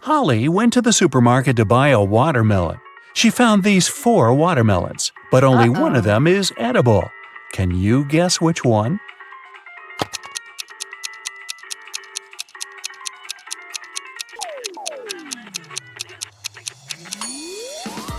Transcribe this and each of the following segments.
Holly went to the supermarket to buy a watermelon. She found these 4 watermelons, but only one of them is edible. Can you guess which one?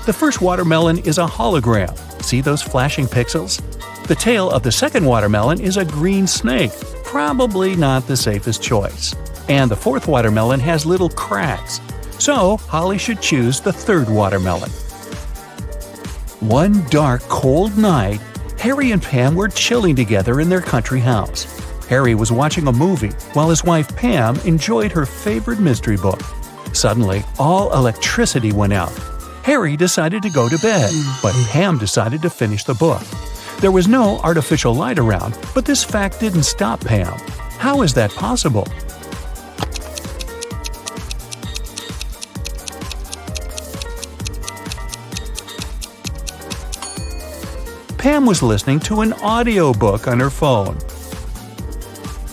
The first watermelon is a hologram. See those flashing pixels? The tail of the second watermelon is a green snake, probably not the safest choice. And the fourth watermelon has little cracks. So, Holly should choose the third watermelon. One dark, cold night, Harry and Pam were chilling together in their country house. Harry was watching a movie while his wife Pam enjoyed her favorite mystery book. Suddenly, all electricity went out. Harry decided to go to bed, but Pam decided to finish the book. There was no artificial light around, but this fact didn't stop Pam. How is that possible? Pam was listening to an audiobook on her phone.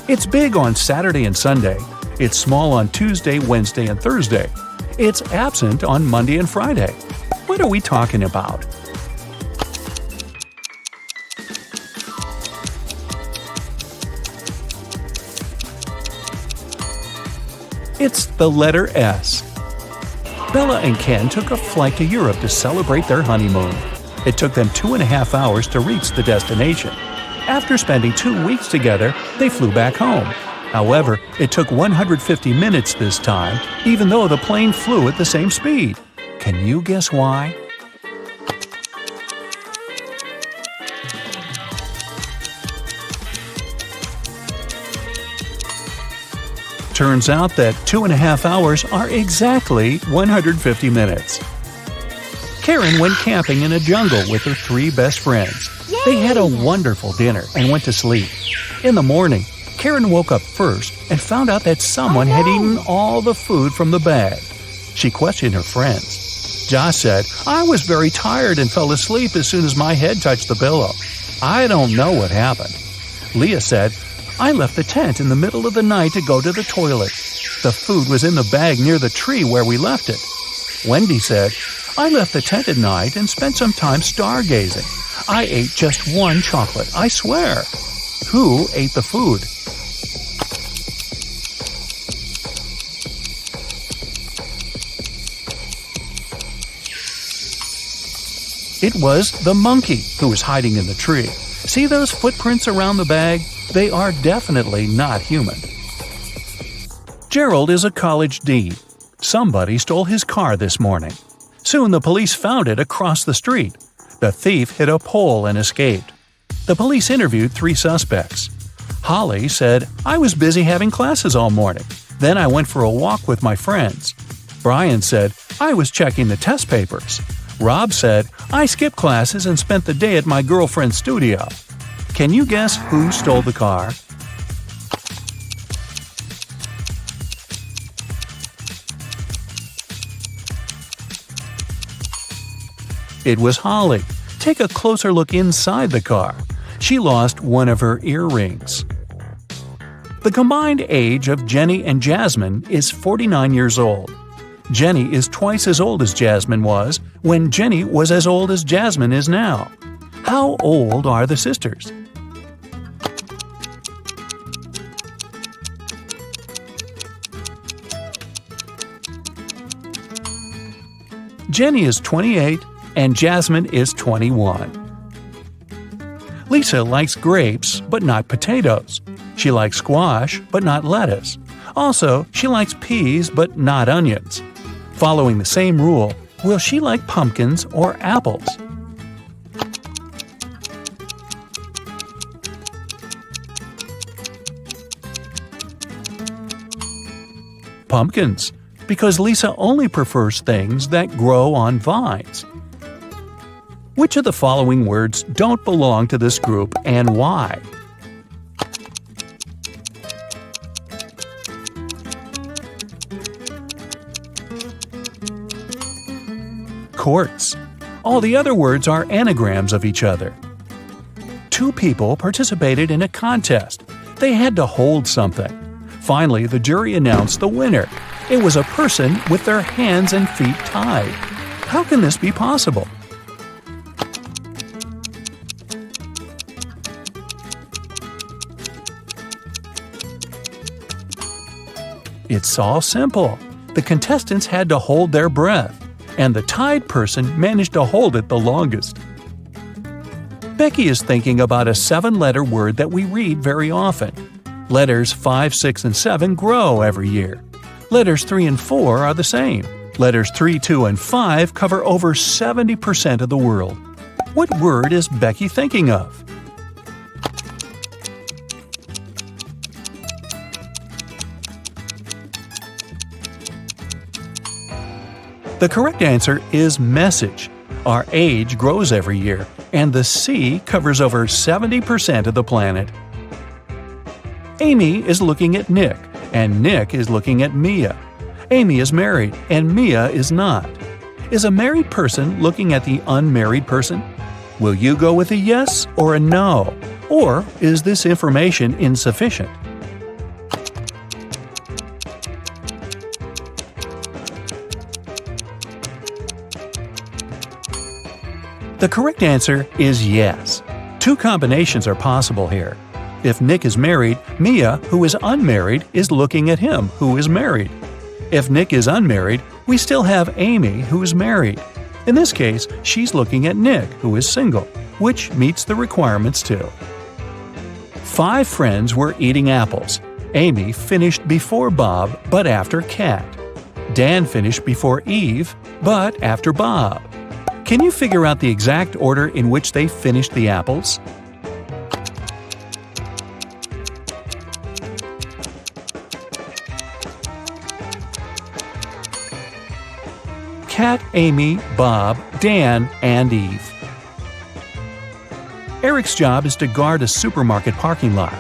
It's big on Saturday and Sunday. It's small on Tuesday, Wednesday, and Thursday. It's absent on Monday and Friday. What are we talking about? It's the letter S. Bella and Ken took a flight to Europe to celebrate their honeymoon. It took them 2.5 hours to reach the destination. After spending 2 weeks together, they flew back home. However, it took 150 minutes this time, even though the plane flew at the same speed. Can you guess why? Turns out that 2.5 hours are exactly 150 minutes. Karen went camping in a jungle with her 3 best friends. Yay! They had a wonderful dinner and went to sleep. In the morning, Karen woke up first and found out that someone had eaten all the food from the bag. She questioned her friends. Josh said, "I was very tired and fell asleep as soon as my head touched the pillow. I don't know what happened." Leah said, "I left the tent in the middle of the night to go to the toilet. The food was in the bag near the tree where we left it." Wendy said, "I left the tent at night and spent some time stargazing. I ate just 1 chocolate, I swear." Who ate the food? It was the monkey who was hiding in the tree. See those footprints around the bag? They are definitely not human. Gerald is a college dean. Somebody stole his car this morning. Soon the police found it across the street. The thief hit a pole and escaped. The police interviewed 3 suspects. Holly said, "I was busy having classes all morning. Then I went for a walk with my friends." Brian said, "I was checking the test papers." Rob said, "I skipped classes and spent the day at my girlfriend's studio." Can you guess who stole the car? It was Holly. Take a closer look inside the car. She lost one of her earrings. The combined age of Jenny and Jasmine is 49 years old. Jenny is twice as old as Jasmine was when Jenny was as old as Jasmine is now. How old are the sisters? Jenny is 28 and Jasmine is 21. Lisa likes grapes but not potatoes. She likes squash but not lettuce. Also, she likes peas but not onions. Following the same rule, will she like pumpkins or apples? Pumpkins, because Lisa only prefers things that grow on vines. Which of the following words don't belong to this group and why? Quartz. All the other words are anagrams of each other. 2 people participated in a contest. They had to hold something. Finally, the jury announced the winner. It was a person with their hands and feet tied. How can this be possible? It's all simple. The contestants had to hold their breath, and the tied person managed to hold it the longest. Becky is thinking about a 7-letter word that we read very often. Letters 5, 6, and 7 grow every year. Letters 3 and 4 are the same. Letters 3, 2, and 5 cover over 70% of the world. What word is Becky thinking of? The correct answer is message. Our age grows every year, and the sea covers over 70% of the planet. Amy is looking at Nick, and Nick is looking at Mia. Amy is married, and Mia is not. Is a married person looking at the unmarried person? Will you go with a yes or a no? Or is this information insufficient? The correct answer is yes. 2 combinations are possible here. If Nick is married, Mia, who is unmarried, is looking at him, who is married. If Nick is unmarried, we still have Amy, who is married. In this case, she's looking at Nick, who is single, which meets the requirements too. 5 friends were eating apples. Amy finished before Bob, but after Kat. Dan finished before Eve, but after Bob. Can you figure out the exact order in which they finished the apples? Kat, Amy, Bob, Dan, and Eve. Eric's job is to guard a supermarket parking lot.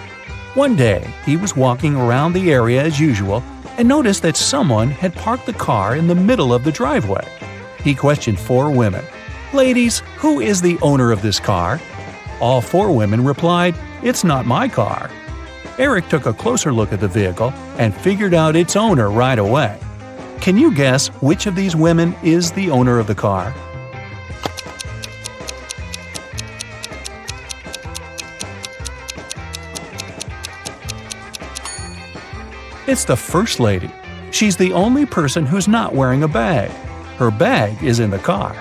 One day, he was walking around the area as usual and noticed that someone had parked the car in the middle of the driveway. He questioned 4 women. "Ladies, who is the owner of this car?" All 4 women replied, "It's not my car." Eric took a closer look at the vehicle and figured out its owner right away. Can you guess which of these women is the owner of the car? It's the First Lady. She's the only person who's not wearing a bag. Her bag is in the car.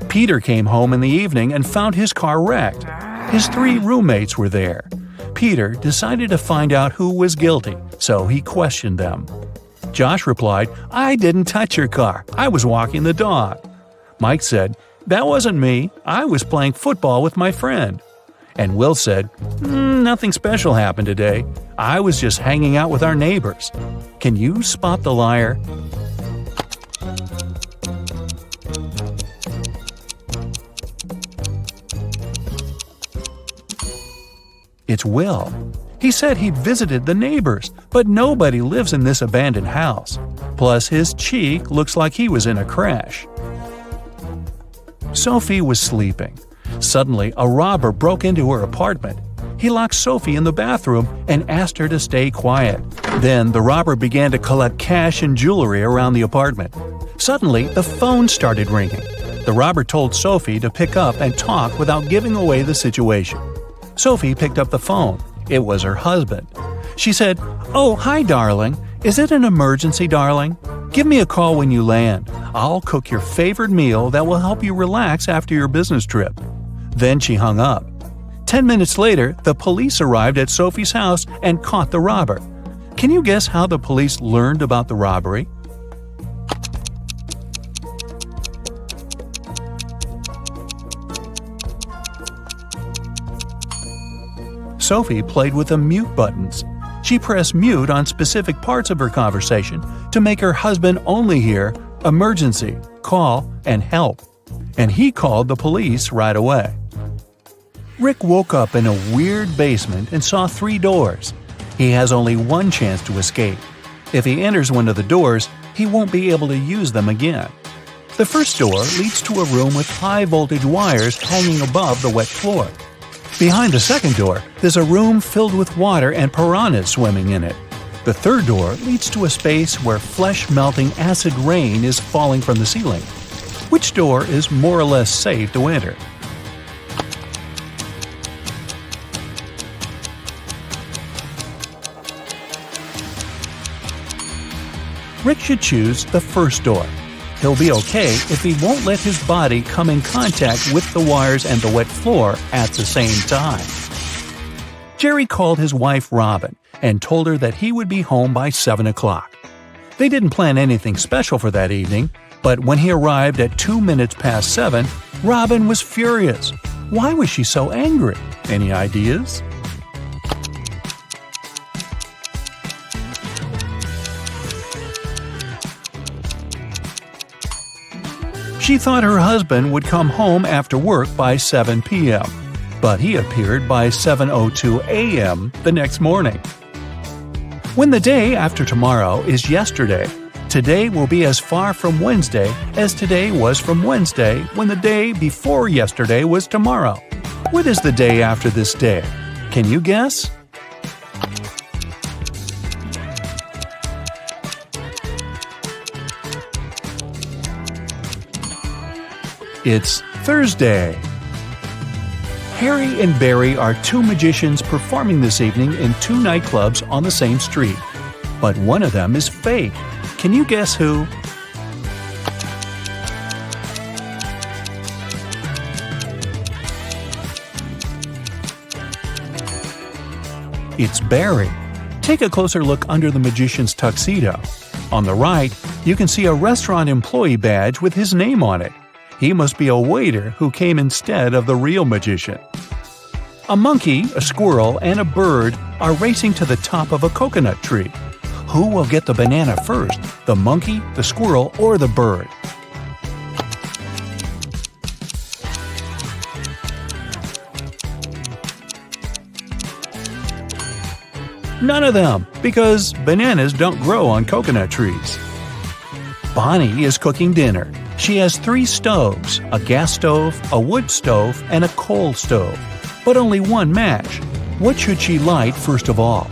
Peter came home in the evening and found his car wrecked. His 3 roommates were there. Peter decided to find out who was guilty, so he questioned them. Josh replied, "I didn't touch your car. I was walking the dog." Mike said, "That wasn't me. I was playing football with my friend." And Will said, "Nothing special happened today. I was just hanging out with our neighbors." Can you spot the liar? It's Will. He said he'd visited the neighbors, but nobody lives in this abandoned house. Plus, his cheek looks like he was in a crash. Sophie was sleeping. Suddenly, a robber broke into her apartment. He locked Sophie in the bathroom and asked her to stay quiet. Then, the robber began to collect cash and jewelry around the apartment. Suddenly, the phone started ringing. The robber told Sophie to pick up and talk without giving away the situation. Sophie picked up the phone. It was her husband. She said, "Oh, hi, darling. Is it an emergency, darling? Give me a call when you land. I'll cook your favorite meal that will help you relax after your business trip." Then she hung up. 10 minutes later, the police arrived at Sophie's house and caught the robber. Can you guess how the police learned about the robbery? Sophie played with the mute buttons. She pressed mute on specific parts of her conversation to make her husband only hear "emergency," "call," and "help." And he called the police right away. Rick woke up in a weird basement and saw 3 doors. He has only one chance to escape. If he enters one of the doors, he won't be able to use them again. The first door leads to a room with high-voltage wires hanging above the wet floor. Behind the second door, there's a room filled with water and piranhas swimming in it. The third door leads to a space where flesh-melting acid rain is falling from the ceiling. Which door is more or less safe to enter? Rick should choose the first door. He'll be okay if he won't let his body come in contact with the wires and the wet floor at the same time. Jerry called his wife Robin and told her that he would be home by 7 o'clock. They didn't plan anything special for that evening, but when he arrived at 2 minutes past 7, Robin was furious. Why was she so angry? Any ideas? She thought her husband would come home after work by 7 p.m., but he appeared by 7:02 a.m. the next morning. When the day after tomorrow is yesterday, today will be as far from Wednesday as today was from Wednesday when the day before yesterday was tomorrow. What is the day after this day? Can you guess? It's Thursday. Harry and Barry are two magicians performing this evening in two nightclubs on the same street. But one of them is fake. Can you guess who? It's Barry. Take a closer look under the magician's tuxedo. On the right, you can see a restaurant employee badge with his name on it. He must be a waiter who came instead of the real magician. A monkey, a squirrel, and a bird are racing to the top of a coconut tree. Who will get the banana first, the monkey, the squirrel, or the bird? None of them, because bananas don't grow on coconut trees. Bonnie is cooking dinner. She has 3 stoves, a gas stove, a wood stove, and a coal stove, but only one match. What should she light first of all?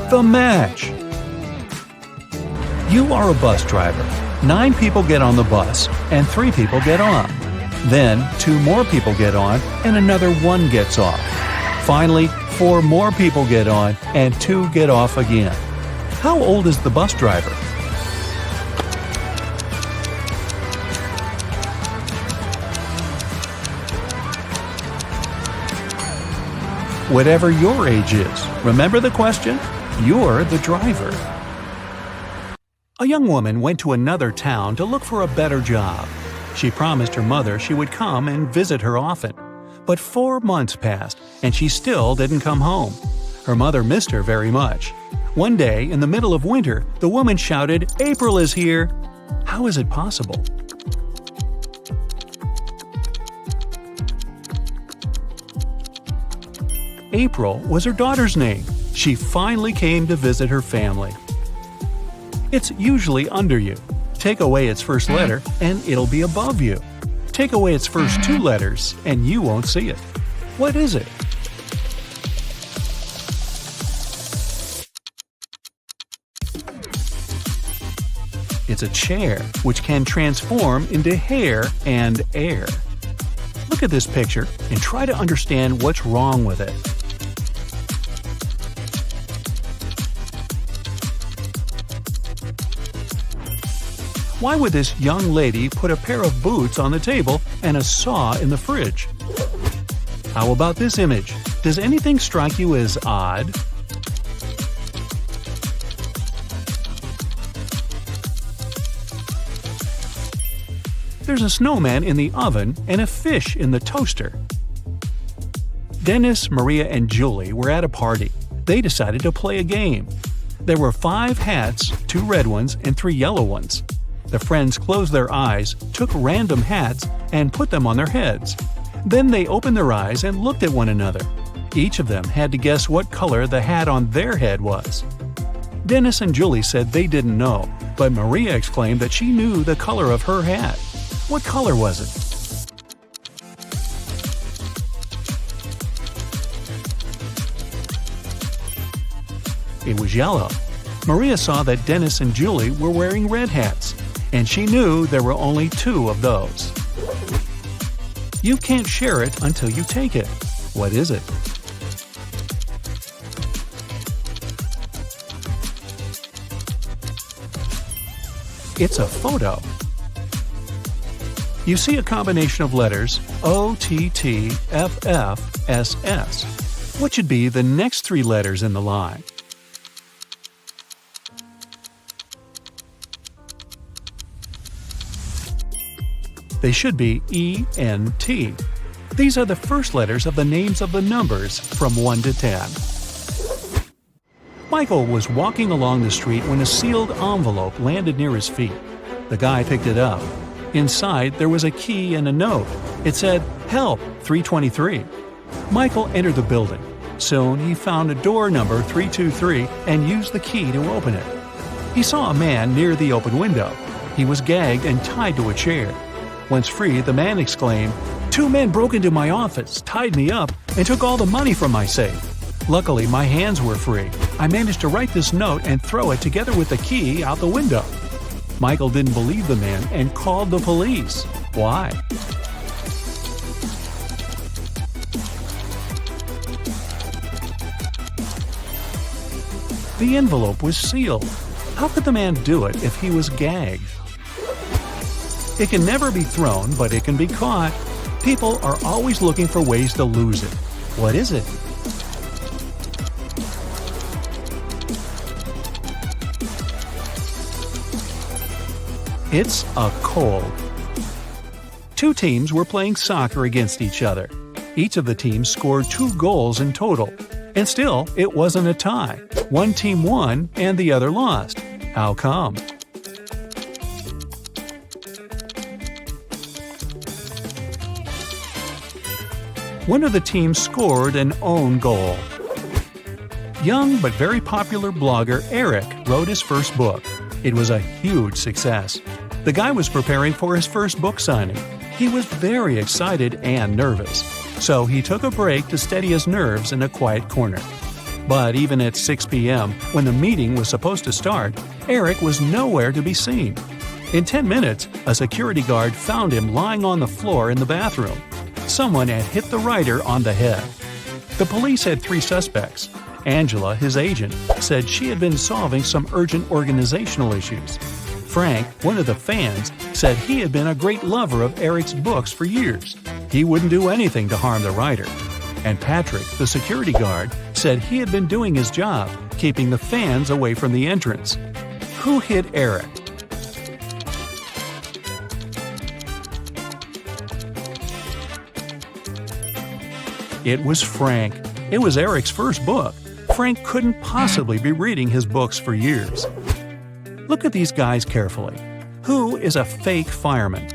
The match! You are a bus driver. 9 people get on the bus, and 3 people get on. Then 2 more people get on, and another 1 gets off. Finally, 4 more people get on, and 2 get off again. How old is the bus driver? Whatever your age is, remember the question? You're the driver. A young woman went to another town to look for a better job. She promised her mother she would come and visit her often. But 4 months passed, and she still didn't come home. Her mother missed her very much. One day, in the middle of winter, the woman shouted, "April is here!" How is it possible? April was her daughter's name. She finally came to visit her family. It's usually under you. Take away its first letter, and it'll be above you. Take away its first 2 letters, and you won't see it. What is it? It's a chair, which can transform into hair and air. Look at this picture and try to understand what's wrong with it. Why would this young lady put a pair of boots on the table and a saw in the fridge? How about this image? Does anything strike you as odd? There's a snowman in the oven and a fish in the toaster. Dennis, Maria, and Julie were at a party. They decided to play a game. There were 5 hats, 2 red ones and 3 yellow ones. The friends closed their eyes, took random hats, and put them on their heads. Then they opened their eyes and looked at one another. Each of them had to guess what color the hat on their head was. Dennis and Julie said they didn't know, but Maria exclaimed that she knew the color of her hat. What color was it? It was yellow. Maria saw that Dennis and Julie were wearing red hats, and she knew there were only 2 of those. You can't share it until you take it. What is it? It's a photo. You see a combination of letters OTTFFSS. What should be the next 3 letters in the line? They should be ENT. These are the first letters of the names of the numbers from 1 to 10. Michael was walking along the street when a sealed envelope landed near his feet. The guy picked it up. Inside, there was a key and a note. It said, "Help, 323." Michael entered the building. Soon, he found a door number 323 and used the key to open it. He saw a man near the open window. He was gagged and tied to a chair. Once free, the man exclaimed, "2 men broke into my office, tied me up, and took all the money from my safe. Luckily, my hands were free. I managed to write this note and throw it together with the key out the window." Michael didn't believe the man and called the police. Why? The envelope was sealed. How could the man do it if he was gagged? It can never be thrown, but it can be caught. People are always looking for ways to lose it. What is it? It's a cold. 2 teams were playing soccer against each other. Each of the teams scored 2 goals in total. And still, it wasn't a tie. One team won and the other lost. How come? One of the teams scored an own goal. Young but very popular blogger Eric wrote his first book. It was a huge success. The guy was preparing for his first book signing. He was very excited and nervous, so he took a break to steady his nerves in a quiet corner. But even at 6 p.m., when the meeting was supposed to start, Eric was nowhere to be seen. In 10 minutes, a security guard found him lying on the floor in the bathroom. Someone had hit the writer on the head. The police had 3 suspects. Angela, his agent, said she had been solving some urgent organizational issues. Frank, one of the fans, said he had been a great lover of Eric's books for years. He wouldn't do anything to harm the writer. And Patrick, the security guard, said he had been doing his job, keeping the fans away from the entrance. Who hit Eric? It was Frank. It was Eric's first book. Frank couldn't possibly be reading his books for years. Look at these guys carefully. Who is a fake fireman?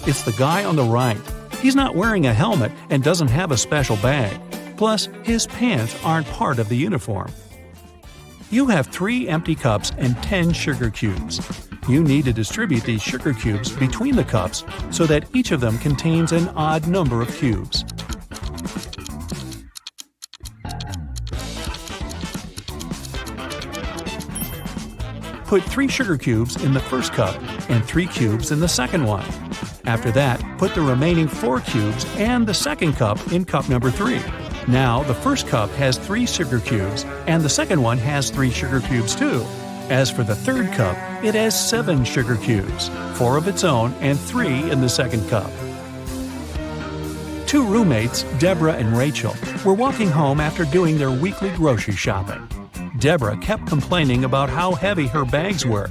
It's the guy on the right. He's not wearing a helmet and doesn't have a special bag. Plus, his pants aren't part of the uniform. You have 3 empty cups and 10 sugar cubes. You need to distribute these sugar cubes between the cups so that each of them contains an odd number of cubes. Put 3 sugar cubes in the first cup and 3 cubes in the second one. After that, put the remaining 4 cubes and the second cup in cup number 3. Now, the first cup has 3 sugar cubes, and the second one has 3 sugar cubes too. As for the third cup, it has 7 sugar cubes, 4 of its own and 3 in the second cup. 2 roommates, Deborah and Rachel, were walking home after doing their weekly grocery shopping. Deborah kept complaining about how heavy her bags were.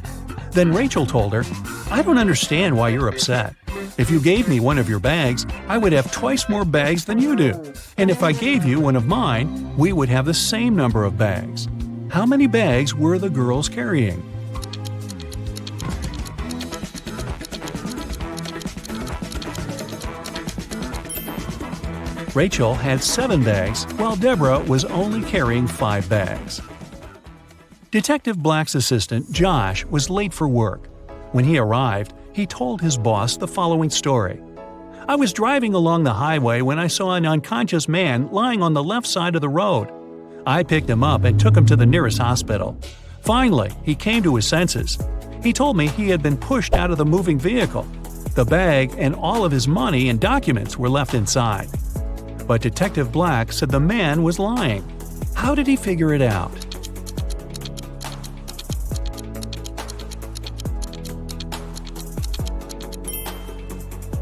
Then Rachel told her, "I don't understand why you're upset. If you gave me one of your bags, I would have twice more bags than you do. And if I gave you one of mine, we would have the same number of bags." How many bags were the girls carrying? Rachel had 7 bags, while Deborah was only carrying 5 bags. Detective Black's assistant, Josh, was late for work. When he arrived, he told his boss the following story. I was driving along the highway when I saw an unconscious man lying on the left side of the road. I picked him up and took him to the nearest hospital. Finally, he came to his senses. He told me he had been pushed out of the moving vehicle. The bag and all of his money and documents were left inside. But Detective Black said the man was lying. How did he figure it out?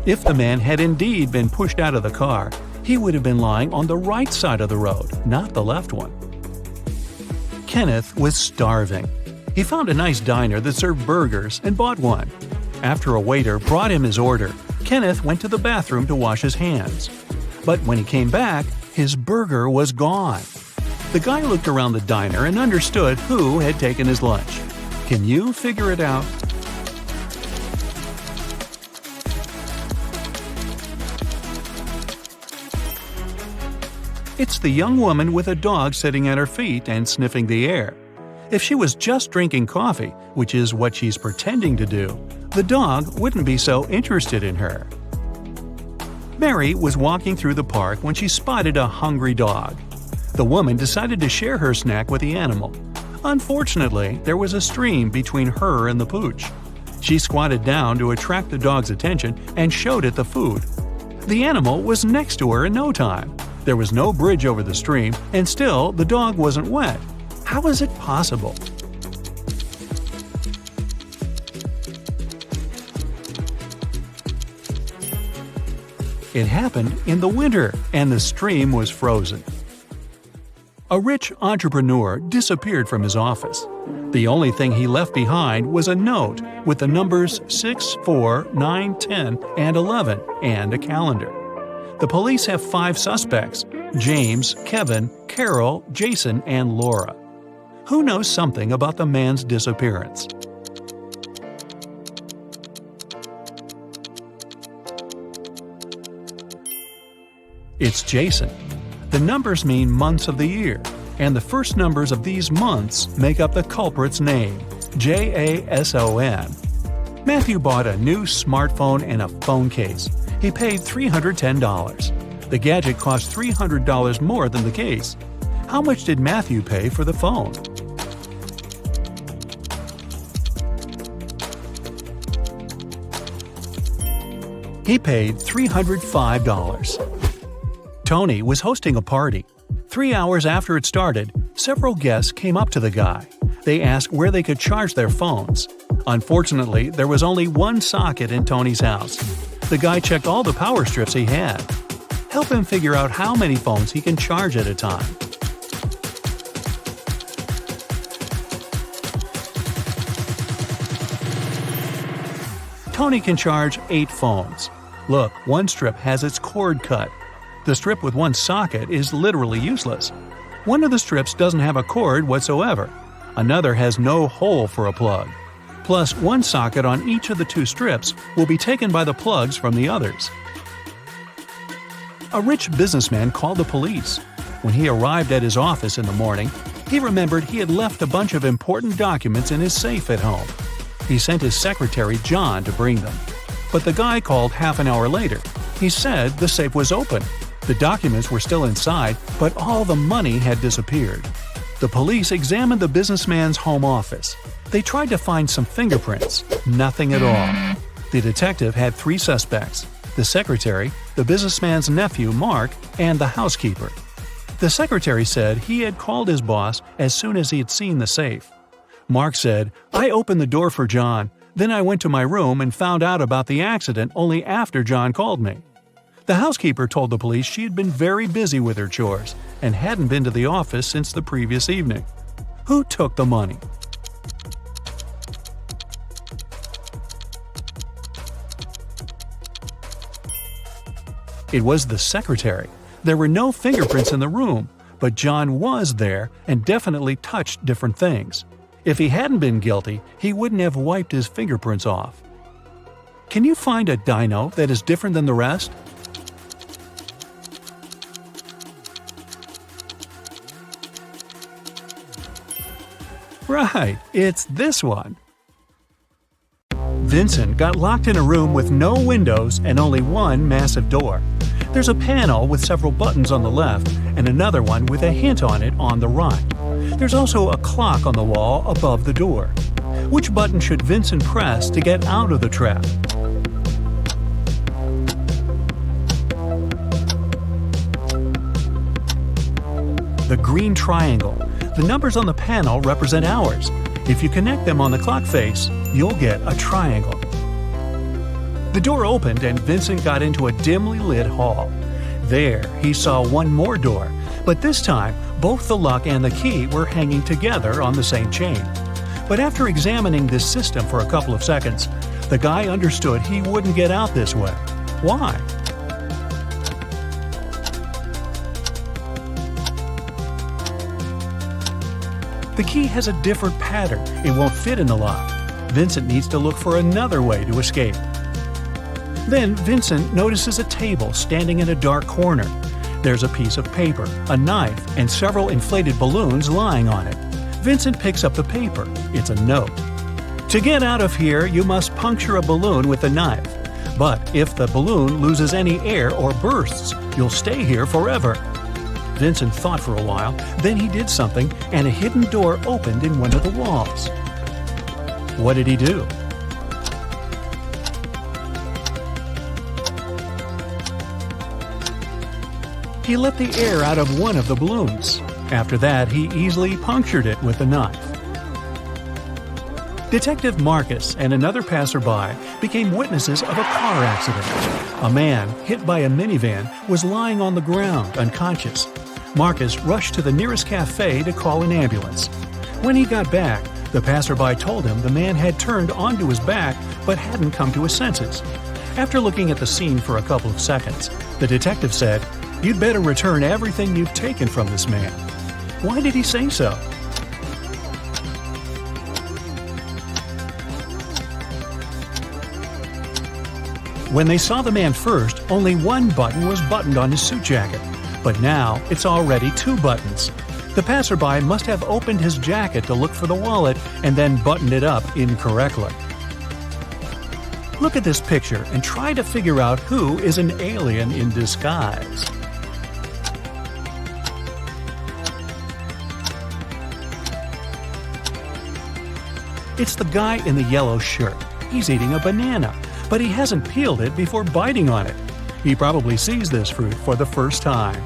If the man had indeed been pushed out of the car, he would have been lying on the right side of the road, not the left one. Kenneth was starving. He found a nice diner that served burgers and bought one. After a waiter brought him his order, Kenneth went to the bathroom to wash his hands. But when he came back, his burger was gone. The guy looked around the diner and understood who had taken his lunch. Can you figure it out? It's the young woman with a dog sitting at her feet and sniffing the air. If she was just drinking coffee, which is what she's pretending to do, the dog wouldn't be so interested in her. Mary was walking through the park when she spotted a hungry dog. The woman decided to share her snack with the animal. Unfortunately, there was a stream between her and the pooch. She squatted down to attract the dog's attention and showed it the food. The animal was next to her in no time. There was no bridge over the stream, and still the dog wasn't wet. How is it possible? It happened in the winter, and the stream was frozen. A rich entrepreneur disappeared from his office. The only thing he left behind was a note with the numbers 6, 4, 9, 10, and 11, and a calendar. The police have 5 suspects: James, Kevin, Carol, Jason, and Laura. Who knows something about the man's disappearance? It's Jason. The numbers mean months of the year, and the first numbers of these months make up the culprit's name, Jason. Matthew bought a new smartphone and a phone case. He paid $310. The gadget cost $300 more than the case. How much did Matthew pay for the phone? He paid $305. Tony was hosting a party. 3 hours after it started, several guests came up to the guy. They asked where they could charge their phones. Unfortunately, there was only one socket in Tony's house. The guy checked all the power strips he had. Help him figure out how many phones he can charge at a time. Tony can charge 8 phones. Look, one strip has its cord cut. The strip with one socket is literally useless. One of the strips doesn't have a cord whatsoever. Another has no hole for a plug. Plus, one socket on each of the 2 strips will be taken by the plugs from the others. A rich businessman called the police. When he arrived at his office in the morning, he remembered he had left a bunch of important documents in his safe at home. He sent his secretary, John, to bring them. But the guy called half an hour later. He said the safe was open. The documents were still inside, but all the money had disappeared. The police examined the businessman's home office. They tried to find some fingerprints. Nothing at all. The detective had 3 suspects: the secretary, the businessman's nephew, Mark, and the housekeeper. The secretary said he had called his boss as soon as he had seen the safe. Mark said, "I opened the door for John. Then I went to my room and found out about the accident only after John called me." The housekeeper told the police she had been very busy with her chores and hadn't been to the office since the previous evening. Who took the money? It was the secretary. There were no fingerprints in the room, but John was there and definitely touched different things. If he hadn't been guilty, he wouldn't have wiped his fingerprints off. Can you find a dino that is different than the rest? Right, it's this one. Vincent got locked in a room with no windows and only one massive door. There's a panel with several buttons on the left and another one with a hint on it on the right. There's also a clock on the wall above the door. Which button should Vincent press to get out of the trap? The green triangle. The numbers on the panel represent hours. If you connect them on the clock face, you'll get a triangle. The door opened and Vincent got into a dimly lit hall. There, he saw one more door, but this time, both the lock and the key were hanging together on the same chain. But after examining this system for a couple of seconds, the guy understood he wouldn't get out this way. Why? The key has a different pattern. It won't fit in the lock. Vincent needs to look for another way to escape. Then Vincent notices a table standing in a dark corner. There's a piece of paper, a knife, and several inflated balloons lying on it. Vincent picks up the paper. It's a note. To get out of here, you must puncture a balloon with a knife. But if the balloon loses any air or bursts, you'll stay here forever. Vincent thought for a while, then he did something, and a hidden door opened in one of the walls. What did he do? He let the air out of one of the balloons. After that, he easily punctured it with a knife. Detective Marcus and another passerby became witnesses of a car accident. A man, hit by a minivan, was lying on the ground, unconscious. Marcus rushed to the nearest cafe to call an ambulance. When he got back, the passerby told him the man had turned onto his back but hadn't come to his senses. After looking at the scene for a couple of seconds, the detective said, "You'd better return everything you've taken from this man." Why did he say so? When they saw the man first, only one button was buttoned on his suit jacket. But now, it's already two buttons. The passerby must have opened his jacket to look for the wallet and then buttoned it up incorrectly. Look at this picture and try to figure out who is an alien in disguise. It's the guy in the yellow shirt. He's eating a banana, but he hasn't peeled it before biting on it. He probably sees this fruit for the first time.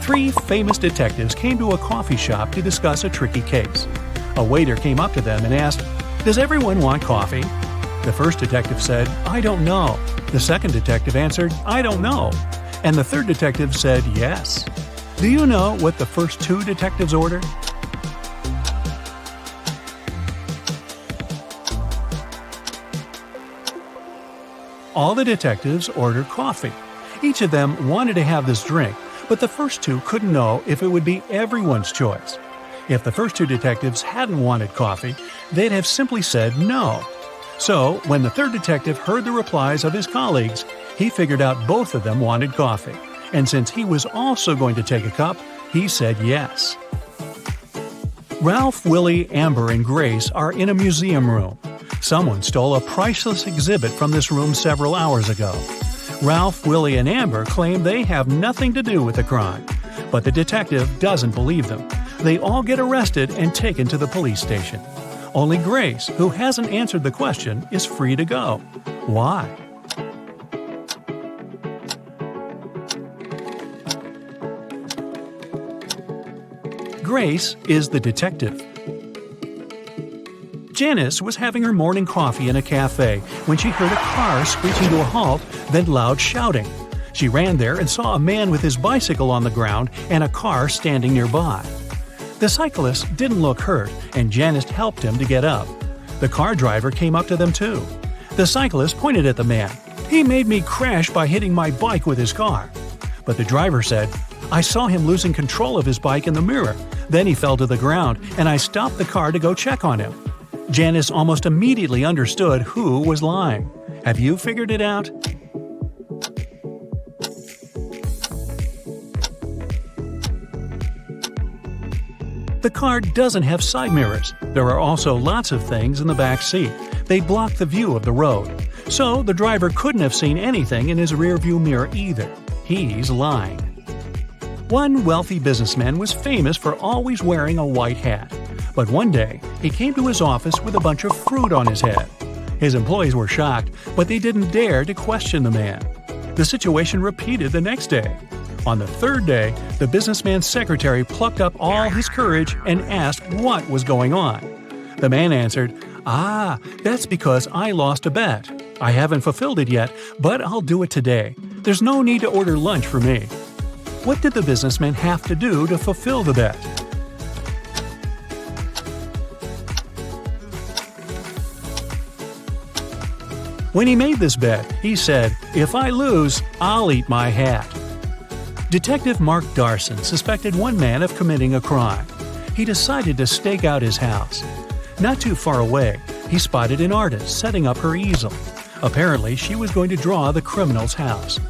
Three famous detectives came to a coffee shop to discuss a tricky case. A waiter came up to them and asked, "Does everyone want coffee?" The first detective said, "I don't know." The second detective answered, "I don't know." And the third detective said, "Yes." Do you know what the first two detectives ordered? All the detectives ordered coffee. Each of them wanted to have this drink, but the first two couldn't know if it would be everyone's choice. If the first two detectives hadn't wanted coffee, they'd have simply said no. So, when the third detective heard the replies of his colleagues, he figured out both of them wanted coffee. And since he was also going to take a cup, he said yes. Ralph, Willie, Amber, and Grace are in a museum room. Someone stole a priceless exhibit from this room several hours ago. Ralph, Willie, and Amber claim they have nothing to do with the crime, but the detective doesn't believe them. They all get arrested and taken to the police station. Only Grace, who hasn't answered the question, is free to go. Why? Grace is the detective. Janice was having her morning coffee in a cafe when she heard a car screeching to a halt, then loud shouting. She ran there and saw a man with his bicycle on the ground and a car standing nearby. The cyclist didn't look hurt, and Janice helped him to get up. The car driver came up to them too. The cyclist pointed at the man. "He made me crash by hitting my bike with his car." But the driver said, "I saw him losing control of his bike in the mirror. Then he fell to the ground, and I stopped the car to go check on him." Janice almost immediately understood who was lying. Have you figured it out? The car doesn't have side mirrors. There are also lots of things in the back seat, They blocked the view of the road, so the driver couldn't have seen anything in his rearview mirror either. He's lying. One wealthy businessman was famous for always wearing a white hat, but one day he came to his office with a bunch of fruit on his head. His employees were shocked, but they didn't dare to question the man. The situation repeated the next day. On the third day, the businessman's secretary plucked up all his courage and asked what was going on. The man answered, "That's because I lost a bet. I haven't fulfilled it yet, but I'll do it today. There's no need to order lunch for me." What did the businessman have to do to fulfill the bet? When he made this bet, he said, "If I lose, I'll eat my hat." Detective Mark Darson suspected one man of committing a crime. He decided to stake out his house. Not too far away, he spotted an artist setting up her easel. Apparently, she was going to draw the criminal's house.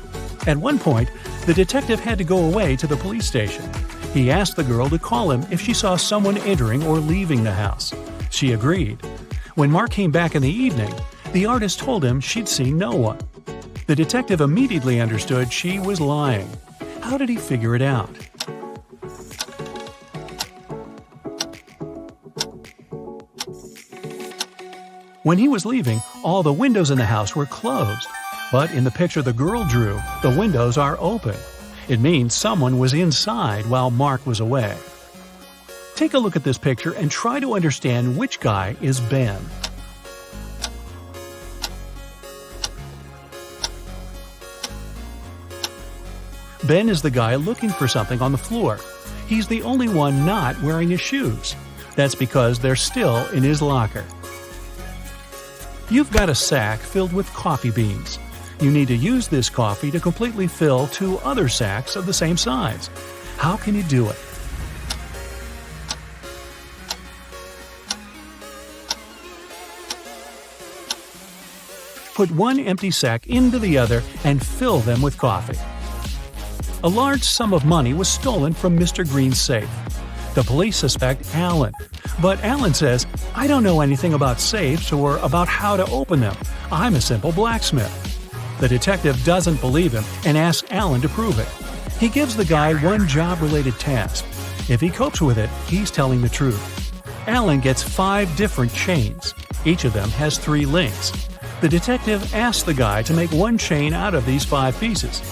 At one point, the detective had to go away to the police station. He asked the girl to call him if she saw someone entering or leaving the house. She agreed. When Mark came back in the evening, the artist told him she'd seen no one. The detective immediately understood she was lying. How did he figure it out? When he was leaving, all the windows in the house were closed. But in the picture the girl drew, the windows are open. It means someone was inside while Mark was away. Take a look at this picture and try to understand which guy is Ben. Ben is the guy looking for something on the floor. He's the only one not wearing his shoes. That's because they're still in his locker. You've got a sack filled with coffee beans. You need to use this coffee to completely fill 2 other sacks of the same size. How can you do it? Put one empty sack into the other and fill them with coffee. A large sum of money was stolen from Mr. Green's safe. The police suspect Alan. But Alan says, "I don't know anything about safes or about how to open them. I'm a simple blacksmith." The detective doesn't believe him and asks Alan to prove it. He gives the guy one job-related task. If he copes with it, he's telling the truth. Alan gets 5 different chains. Each of them has 3 links. The detective asks the guy to make one chain out of these 5 pieces,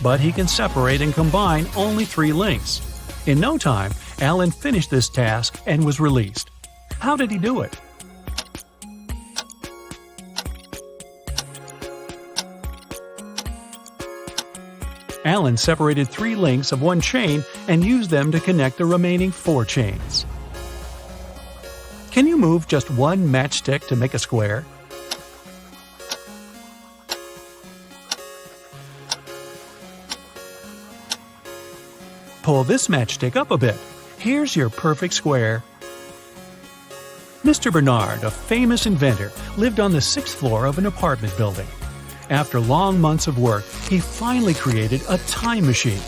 but he can separate and combine only 3 links. In no time, Alan finished this task and was released. How did he do it? Alan separated 3 links of one chain and used them to connect the remaining 4 chains. Can you move just one matchstick to make a square? Pull this matchstick up a bit. Here's your perfect square. Mr. Bernard, a famous inventor, lived on the 6th floor of an apartment building. After long months of work, he finally created a time machine.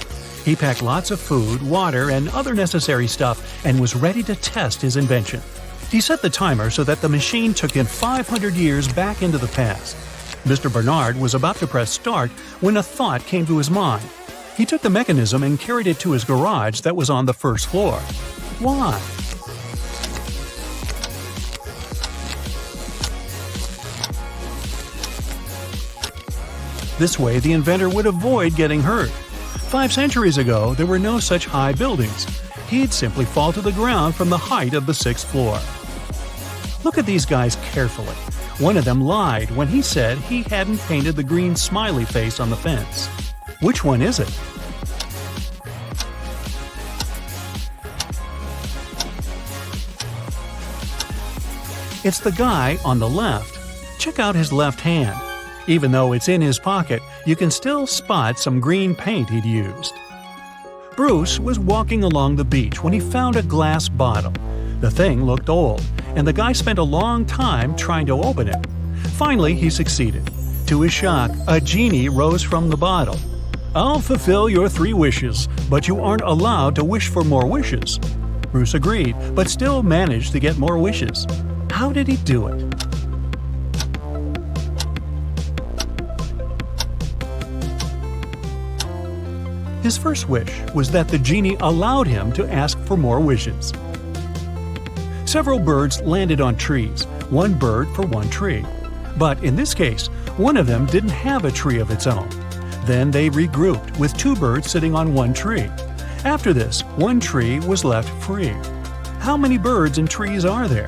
He packed lots of food, water, and other necessary stuff and was ready to test his invention. He set the timer so that the machine took him 500 years back into the past. Mr. Bernard was about to press start when a thought came to his mind. He took the mechanism and carried it to his garage that was on the 1st floor. Why? This way, the inventor would avoid getting hurt. 5 centuries ago, there were no such high buildings. He'd simply fall to the ground from the height of the 6th floor. Look at these guys carefully. One of them lied when he said he hadn't painted the green smiley face on the fence. Which one is it? It's the guy on the left. Check out his left hand. Even though it's in his pocket, you can still spot some green paint he'd used. Bruce was walking along the beach when he found a glass bottle. The thing looked old, and the guy spent a long time trying to open it. Finally, he succeeded. To his shock, a genie rose from the bottle. "I'll fulfill your 3 wishes, but you aren't allowed to wish for more wishes." Bruce agreed, but still managed to get more wishes. How did he do it? His first wish was that the genie allowed him to ask for more wishes. Several birds landed on trees, one bird for one tree. But in this case, one of them didn't have a tree of its own. Then they regrouped, with two birds sitting on one tree. After this, one tree was left free. How many birds and trees are there?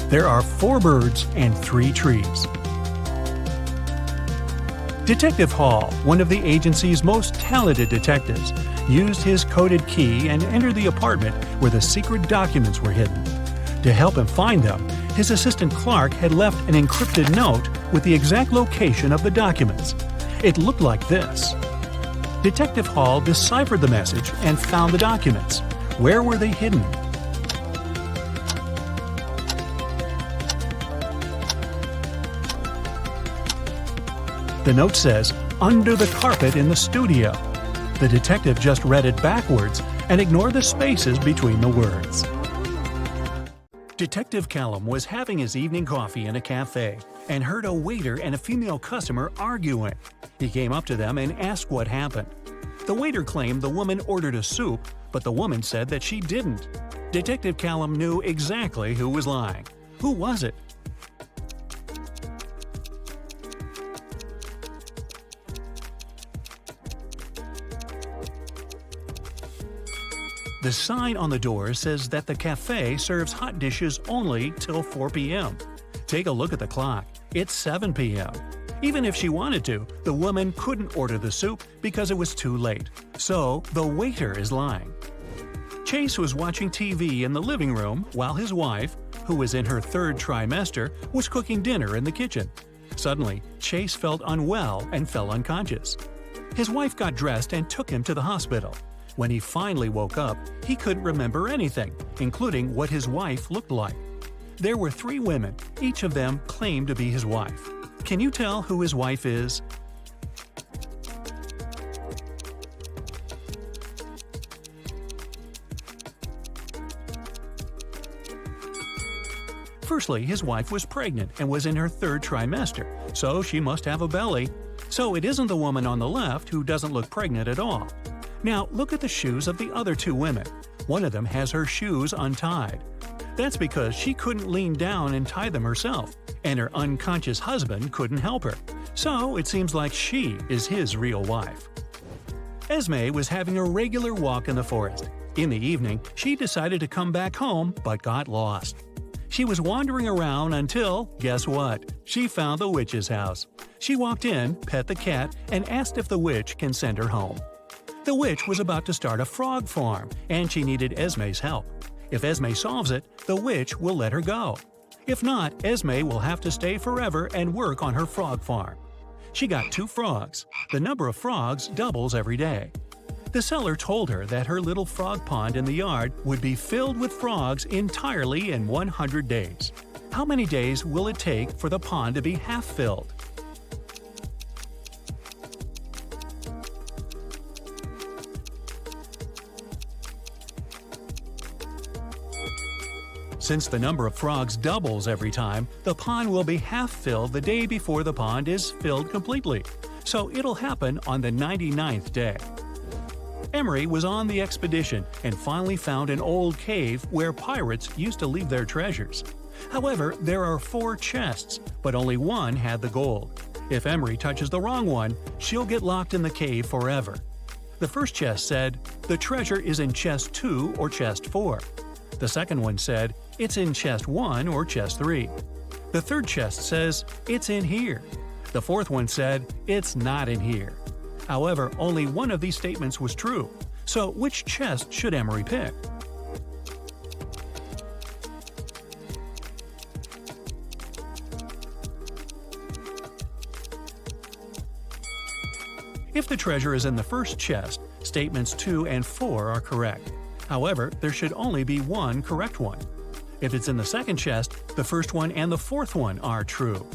There are 4 birds and 3 trees. Detective Hall, one of the agency's most talented detectives, used his coded key and entered the apartment where the secret documents were hidden. To help him find them, his assistant Clark had left an encrypted note with the exact location of the documents. It looked like this. Detective Hall deciphered the message and found the documents. Where were they hidden? The note says, "Under the carpet in the studio." The detective just read it backwards and ignored the spaces between the words. Detective Callum was having his evening coffee in a cafe and heard a waiter and a female customer arguing. He came up to them and asked what happened. The waiter claimed the woman ordered a soup, but the woman said that she didn't. Detective Callum knew exactly who was lying. Who was it? The sign on the door says that the cafe serves hot dishes only till 4 p.m. Take a look at the clock. It's 7 p.m. Even if she wanted to, the woman couldn't order the soup because it was too late. So, the waiter is lying. Chase was watching TV in the living room while his wife, who was in her 3rd trimester, was cooking dinner in the kitchen. Suddenly, Chase felt unwell and fell unconscious. His wife got dressed and took him to the hospital. When he finally woke up, he couldn't remember anything, including what his wife looked like. There were 3 women, each of them claimed to be his wife. Can you tell who his wife is? Firstly, his wife was pregnant and was in her 3rd trimester, so she must have a belly. So it isn't the woman on the left who doesn't look pregnant at all. Now look at the shoes of the other 2 women. One of them has her shoes untied. That's because she couldn't lean down and tie them herself, and her unconscious husband couldn't help her. So it seems like she is his real wife. Esme was having a regular walk in the forest. In the evening, she decided to come back home but got lost. She was wandering around until, guess what? She found the witch's house. She walked in, pet the cat, and asked if the witch can send her home. The witch was about to start a frog farm, and she needed Esme's help. If Esme solves it, the witch will let her go. If not, Esme will have to stay forever and work on her frog farm. She got 2 frogs. The number of frogs doubles every day. The seller told her that her little frog pond in the yard would be filled with frogs entirely in 100 days. How many days will it take for the pond to be half filled? Since the number of frogs doubles every time, the pond will be half filled the day before the pond is filled completely. So it'll happen on the 99th day. Emery was on the expedition and finally found an old cave where pirates used to leave their treasures. However, there are 4 chests, but only one had the gold. If Emery touches the wrong one, she'll get locked in the cave forever. The first chest said, "The treasure is in chest 2 or chest 4." The second one said, "It's in chest 1 or chest 3." The third chest says, "It's in here." The fourth one said, "It's not in here." However, only one of these statements was true. So which chest should Emery pick? If the treasure is in the first chest, statements 2 and 4 are correct. However, there should only be one correct one. If it's in the second chest, the first one and the fourth one are true.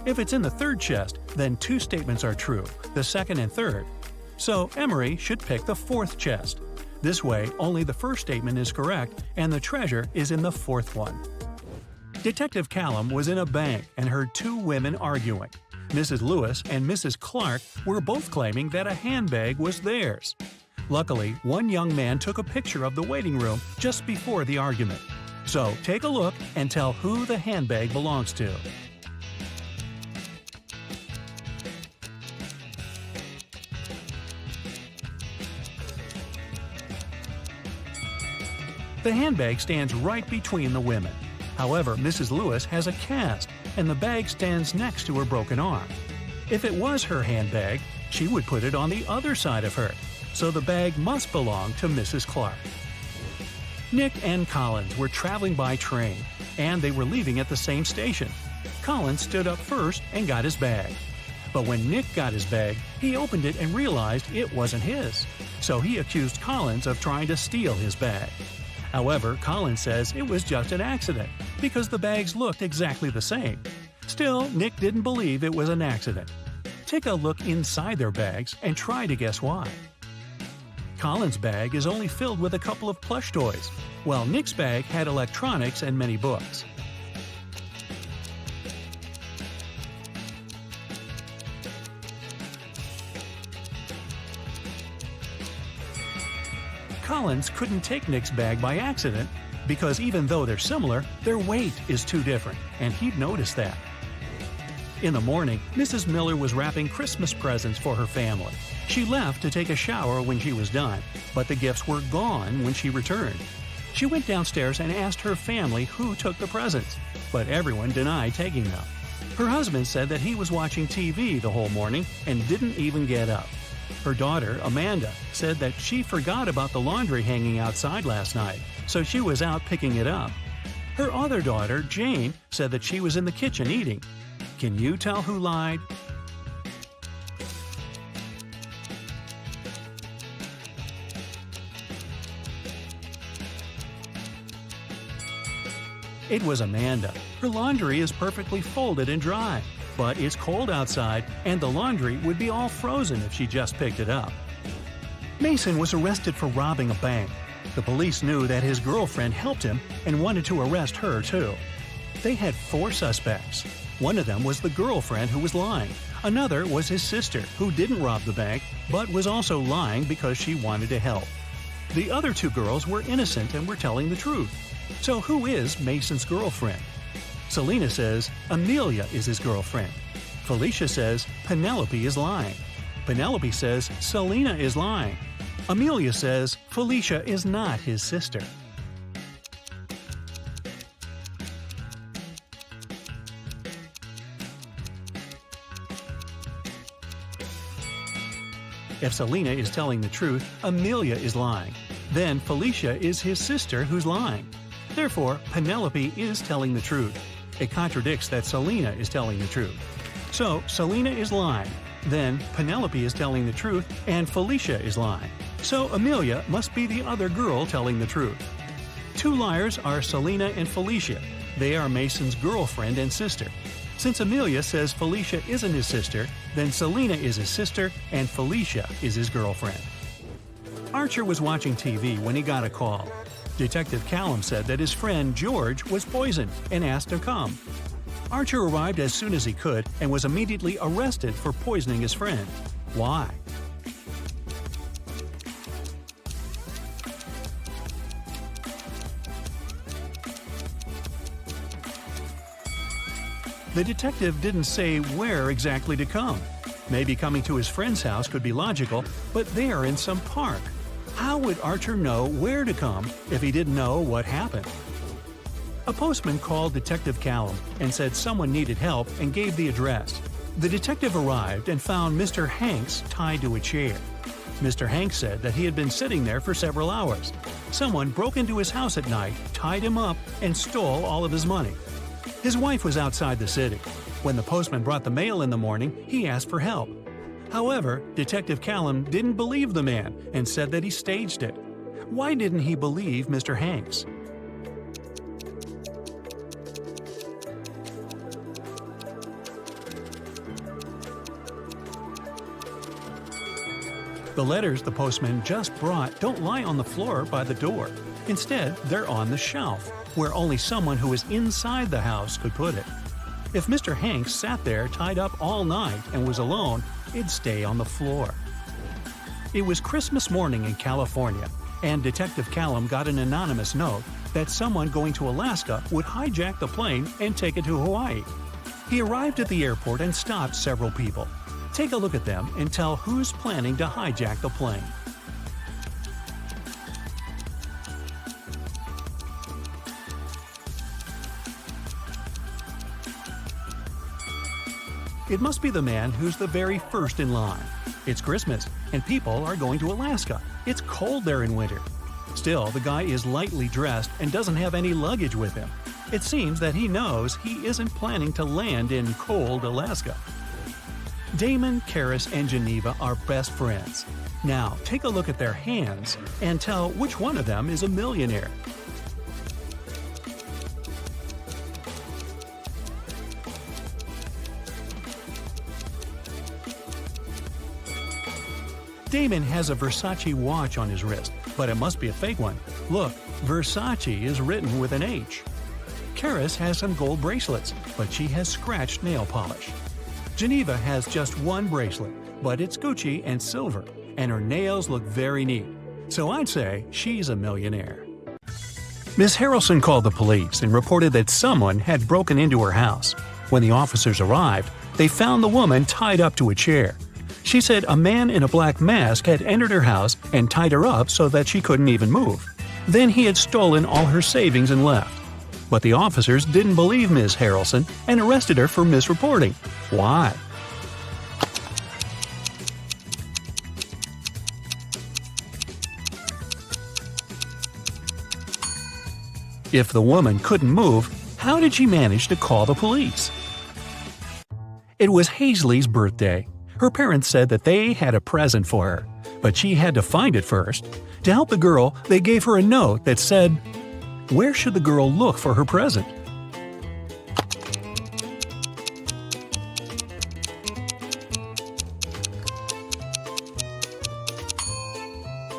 If it's in the third chest, then 2 statements are true, the second and third. So Emery should pick the fourth chest. This way, only the first statement is correct and the treasure is in the fourth one. Detective Callum was in a bank and heard two women arguing. Mrs. Lewis and Mrs. Clark were both claiming that a handbag was theirs. Luckily, one young man took a picture of the waiting room just before the argument. So take a look and tell who the handbag belongs to. The handbag stands right between the women. However, Mrs. Lewis has a cast, and the bag stands next to her broken arm. If it was her handbag, she would put it on the other side of her, so the bag must belong to Mrs. Clark. Nick and Collins were traveling by train, and they were leaving at the same station. Collins stood up first and got his bag. But when Nick got his bag, he opened it and realized it wasn't his, so he accused Collins of trying to steal his bag. However, Collins says it was just an accident, because the bags looked exactly the same. Still, Nick didn't believe it was an accident. Take a look inside their bags and try to guess why. Collins' bag is only filled with a couple of plush toys, while Nick's bag had electronics and many books. Collins couldn't take Nick's bag by accident because even though they're similar, their weight is too different, and he'd noticed that. In the morning, Mrs. Miller was wrapping Christmas presents for her family. She left to take a shower when she was done, but the gifts were gone when she returned. She went downstairs and asked her family who took the presents, but everyone denied taking them. Her husband said that he was watching TV the whole morning and didn't even get up. Her daughter, Amanda, said that she forgot about the laundry hanging outside last night, so she was out picking it up. Her other daughter, Jane, said that she was in the kitchen eating. Can you tell who lied? It was Amanda. Her laundry is perfectly folded and dry, but it's cold outside and the laundry would be all frozen if she just picked it up. Mason was arrested for robbing a bank. The police knew that his girlfriend helped him and wanted to arrest her too. They had 4 suspects. One of them was the girlfriend who was lying. Another was his sister, who didn't rob the bank, but was also lying because she wanted to help. The other 2 girls were innocent and were telling the truth. So who is Mason's girlfriend? Selena says Amelia is his girlfriend. Felicia says Penelope is lying. Penelope says Selena is lying. Amelia says Felicia is not his sister. If Selena is telling the truth, Amelia is lying. Then Felicia is his sister who's lying. Therefore, Penelope is telling the truth. It contradicts that Selena is telling the truth. So, Selena is lying. Then, Penelope is telling the truth, and Felicia is lying. So, Amelia must be the other girl telling the truth. 2 liars are Selena and Felicia. They are Mason's girlfriend and sister. Since Amelia says Felicia isn't his sister, then Selena is his sister and Felicia is his girlfriend. Archer was watching TV when he got a call. Detective Callum said that his friend George was poisoned and asked to come. Archer arrived as soon as he could and was immediately arrested for poisoning his friend. Why? The detective didn't say where exactly to come. Maybe coming to his friend's house could be logical, but they are in some park. How would Archer know where to come if he didn't know what happened? A postman called Detective Callum and said someone needed help and gave the address. The detective arrived and found Mr. Hanks tied to a chair. Mr. Hanks said that he had been sitting there for several hours. Someone broke into his house at night, tied him up, and stole all of his money. His wife was outside the city. When the postman brought the mail in the morning, he asked for help. However, Detective Callum didn't believe the man and said that he staged it. Why didn't he believe Mr. Hanks? The letters the postman just brought don't lie on the floor by the door. Instead, they're on the shelf. where only someone who is inside the house could put it. If Mr. Hanks sat there tied up all night and was alone, it'd stay on the floor. It was Christmas morning in California, and Detective Callum got an anonymous note that someone going to Alaska would hijack the plane and take it to Hawaii. He arrived at the airport and stopped several people. Take a look at them and tell who's planning to hijack the plane. It must be the man who's the very first in line. It's Christmas, and people are going to Alaska. It's cold there in winter. Still, the guy is lightly dressed and doesn't have any luggage with him. It seems that he knows he isn't planning to land in cold Alaska. Damon, Karis, and Geneva are best friends. Now, take a look at their hands and tell which one of them is a millionaire. Damon has a Versace watch on his wrist, but it must be a fake one. Look, Versace is written with an H. Karis has some gold bracelets, but she has scratched nail polish. Geneva has just one bracelet, but it's Gucci and silver, and her nails look very neat. So I'd say she's a millionaire. Miss Harrelson called the police and reported that someone had broken into her house. When the officers arrived, they found the woman tied up to a chair. She said a man in a black mask had entered her house and tied her up so that she couldn't even move. Then he had stolen all her savings and left. But the officers didn't believe Ms. Harrelson and arrested her for misreporting. Why? If the woman couldn't move, how did she manage to call the police? It was Hazley's birthday. Her parents said that they had a present for her, but she had to find it first. To help the girl, they gave her a note that said, "Where should the girl look for her present?"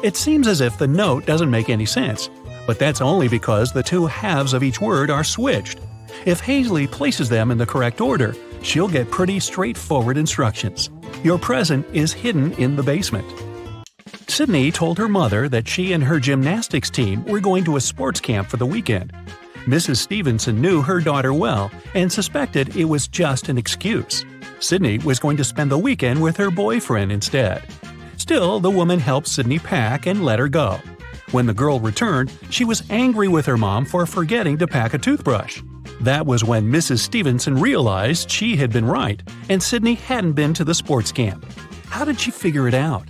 It seems as if the note doesn't make any sense, but that's only because the two halves of each word are switched. If Hazley places them in the correct order, she'll get pretty straightforward instructions. Your present is hidden in the basement. Sydney told her mother that she and her gymnastics team were going to a sports camp for the weekend. Mrs. Stevenson knew her daughter well and suspected it was just an excuse. Sydney was going to spend the weekend with her boyfriend instead. Still, the woman helped Sydney pack and let her go. When the girl returned, she was angry with her mom for forgetting to pack a toothbrush. That was when Mrs. Stevenson realized she had been right, and Sydney hadn't been to the sports camp. How did she figure it out?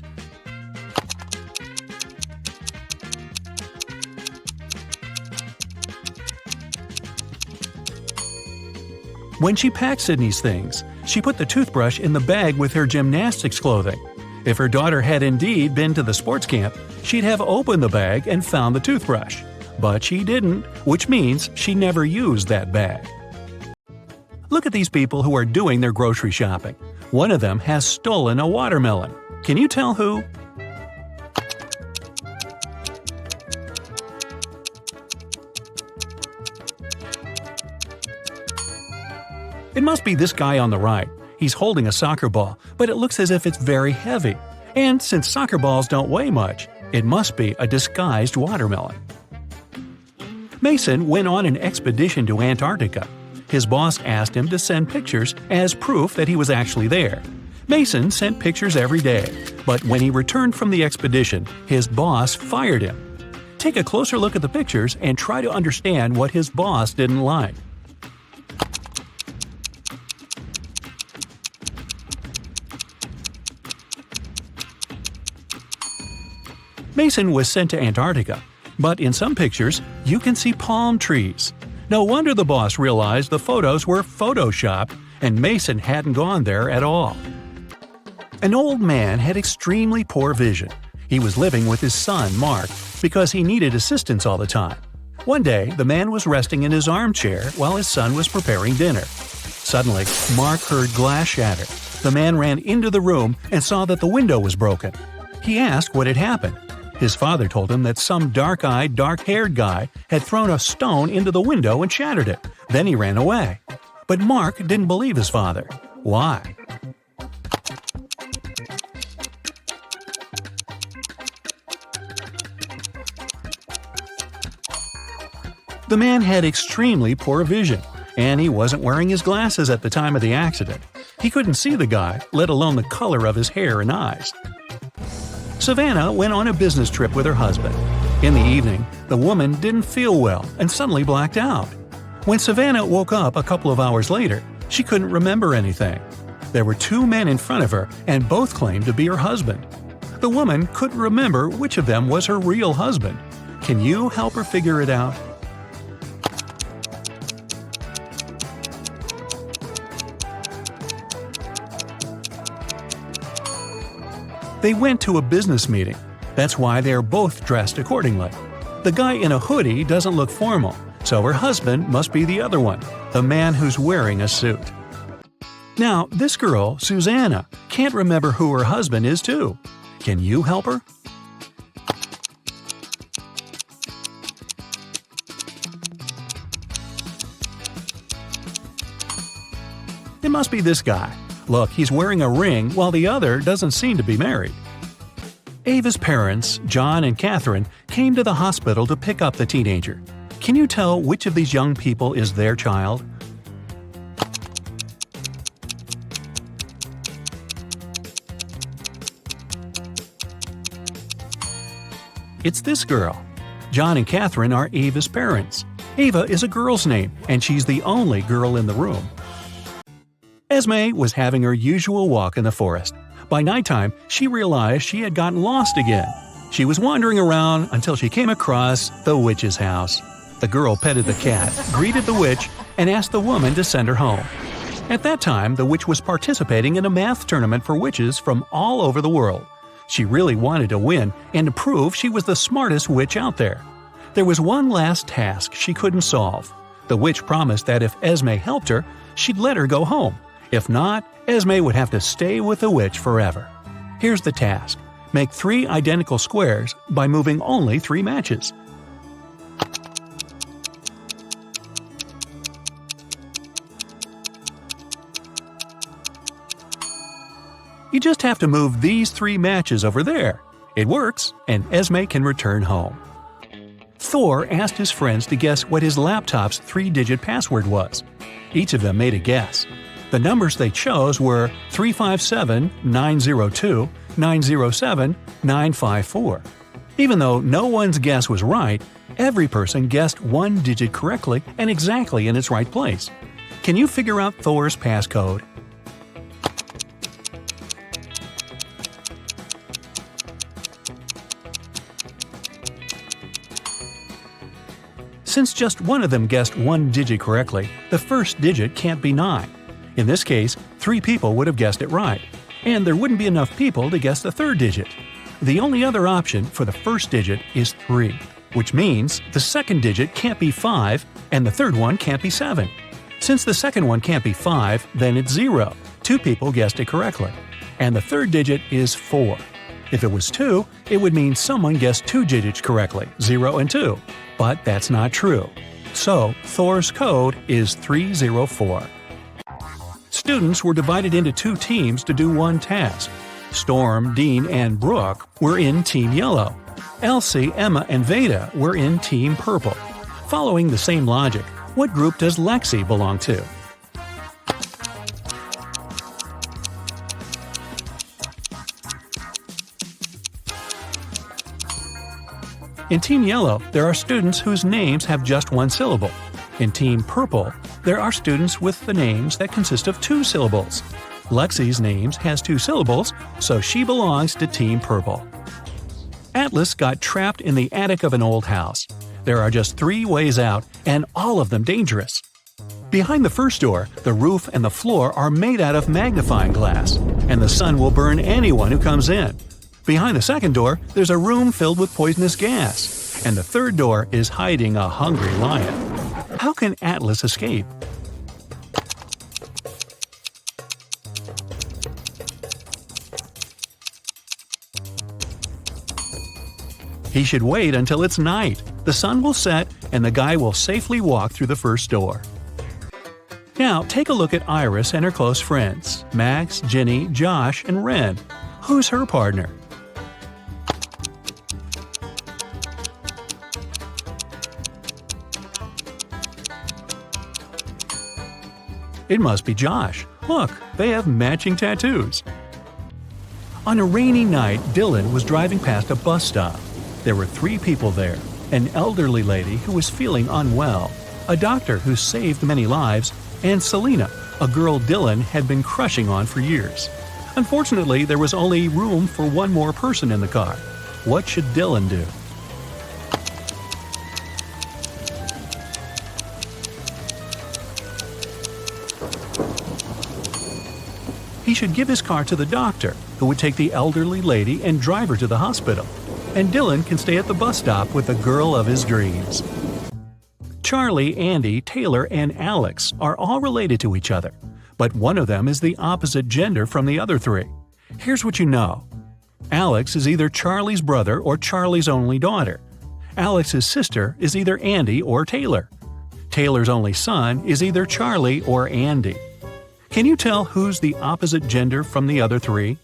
When she packed Sydney's things, she put the toothbrush in the bag with her gymnastics clothing. If her daughter had indeed been to the sports camp, she'd have opened the bag and found the toothbrush. But she didn't, which means she never used that bag. Look at these people who are doing their grocery shopping. One of them has stolen a watermelon. Can you tell who? It must be this guy on the right. He's holding a soccer ball, but it looks as if it's very heavy. And since soccer balls don't weigh much, it must be a disguised watermelon. Mason went on an expedition to Antarctica. His boss asked him to send pictures as proof that he was actually there. Mason sent pictures every day, but when he returned from the expedition, his boss fired him. Take a closer look at the pictures and try to understand what his boss didn't like. Mason was sent to Antarctica, but in some pictures, you can see palm trees. No wonder the boss realized the photos were photoshopped and Mason hadn't gone there at all. An old man had extremely poor vision. He was living with his son, Mark, because he needed assistance all the time. One day, the man was resting in his armchair while his son was preparing dinner. Suddenly, Mark heard glass shatter. The man ran into the room and saw that the window was broken. He asked what had happened. His father told him that some dark-eyed, dark-haired guy had thrown a stone into the window and shattered it. Then he ran away. But Mark didn't believe his father. Why? The man had extremely poor vision, and he wasn't wearing his glasses at the time of the accident. He couldn't see the guy, let alone the color of his hair and eyes. Savannah went on a business trip with her husband. In the evening, the woman didn't feel well and suddenly blacked out. When Savannah woke up a couple of hours later, she couldn't remember anything. There were two men in front of her, and both claimed to be her husband. The woman couldn't remember which of them was her real husband. Can you help her figure it out? They went to a business meeting. That's why they are both dressed accordingly. The guy in a hoodie doesn't look formal, so her husband must be the other one, the man who's wearing a suit. Now, this girl, Susanna, can't remember who her husband is too. Can you help her? It must be this guy. Look, he's wearing a ring while the other doesn't seem to be married. Ava's parents, John and Catherine, came to the hospital to pick up the teenager. Can you tell which of these young people is their child? It's this girl. John and Catherine are Ava's parents. Ava is a girl's name, and she's the only girl in the room. Esme was having her usual walk in the forest. By nighttime, she realized she had gotten lost again. She was wandering around until she came across the witch's house. The girl petted the cat, greeted the witch, and asked the woman to send her home. At that time, the witch was participating in a math tournament for witches from all over the world. She really wanted to win and to prove she was the smartest witch out there. There was one last task she couldn't solve. The witch promised that if Esme helped her, she'd let her go home. If not, Esme would have to stay with the witch forever. Here's the task. Make 3 identical squares by moving only 3 matches. You just have to move these 3 matches over there. It works, and Esme can return home. Thor asked his friends to guess what his laptop's 3-digit password was. Each of them made a guess. The numbers they chose were 357, 902, 907, 954. Even though no one's guess was right, every person guessed 1 digit correctly and exactly in its right place. Can you figure out Thor's passcode? Since just one of them guessed 1 digit correctly, the first digit can't be 9. In this case, 3 people would have guessed it right, and there wouldn't be enough people to guess the 3rd digit. The only other option for the first digit is 3, which means the 2nd digit can't be 5 and the 3rd one can't be 7. Since the 2nd one can't be 5, then it's 0. 2 people guessed it correctly. And the 3rd digit is 4. If it was 2, it would mean someone guessed 2 digits correctly, 0 and 2. But that's not true. So, Thor's code is 304. Students were divided into 2 teams to do one task. Storm, Dean, and Brooke were in Team Yellow. Elsie, Emma, and Veda were in Team Purple. Following the same logic, what group does Lexi belong to? In Team Yellow, there are students whose names have just 1 syllable. In Team Purple, there are students with the names that consist of 2 syllables. Lexi's name has 2 syllables, so she belongs to Team Purple. Atlas got trapped in the attic of an old house. There are just 3 ways out, and all of them dangerous. Behind the first door, the roof and the floor are made out of magnifying glass, and the sun will burn anyone who comes in. Behind the second door, there's a room filled with poisonous gas, and the third door is hiding a hungry lion. How can Atlas escape? He should wait until it's night. The sun will set and the guy will safely walk through the first door. Now, take a look at Iris and her close friends, Max, Ginny, Josh, and Ren. Who's her partner? It must be Josh. Look, they have matching tattoos. On a rainy night, Dylan was driving past a bus stop. There were 3 people there: an elderly lady who was feeling unwell, a doctor who saved many lives, and Selena, a girl Dylan had been crushing on for years. Unfortunately, there was only room for one more person in the car. What should Dylan do? He should give his car to the doctor, who would take the elderly lady and drive her to the hospital. And Dylan can stay at the bus stop with the girl of his dreams. Charlie, Andy, Taylor, and Alex are all related to each other, but one of them is the opposite gender from the other 3. Here's what you know. Alex is either Charlie's brother or Charlie's only daughter. Alex's sister is either Andy or Taylor. Taylor's only son is either Charlie or Andy. Can you tell who's the opposite gender from the other 3?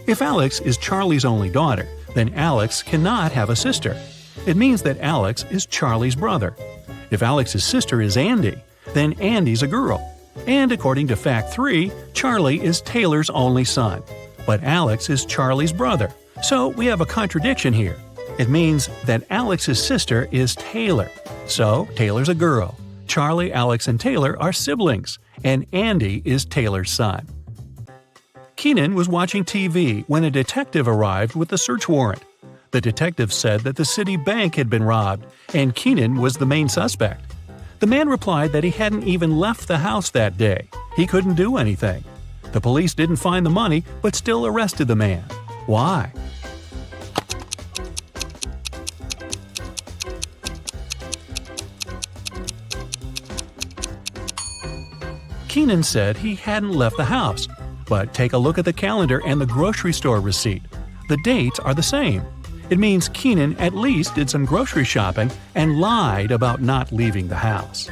If Alex is Charlie's only daughter, then Alex cannot have a sister. It means that Alex is Charlie's brother. If Alex's sister is Andy, then Andy's a girl. And according to fact 3, Charlie is Taylor's only son. But Alex is Charlie's brother. So we have a contradiction here. It means that Alex's sister is Taylor. So Taylor's a girl. Charlie, Alex, and Taylor are siblings, and Andy is Taylor's son. Keenan was watching TV when a detective arrived with a search warrant. The detective said that the city bank had been robbed, and Keenan was the main suspect. The man replied that he hadn't even left the house that day. He couldn't do anything. The police didn't find the money, but still arrested the man. Why? Keenan said he hadn't left the house, but take a look at the calendar and the grocery store receipt. The dates are the same. It means Keenan at least did some grocery shopping and lied about not leaving the house.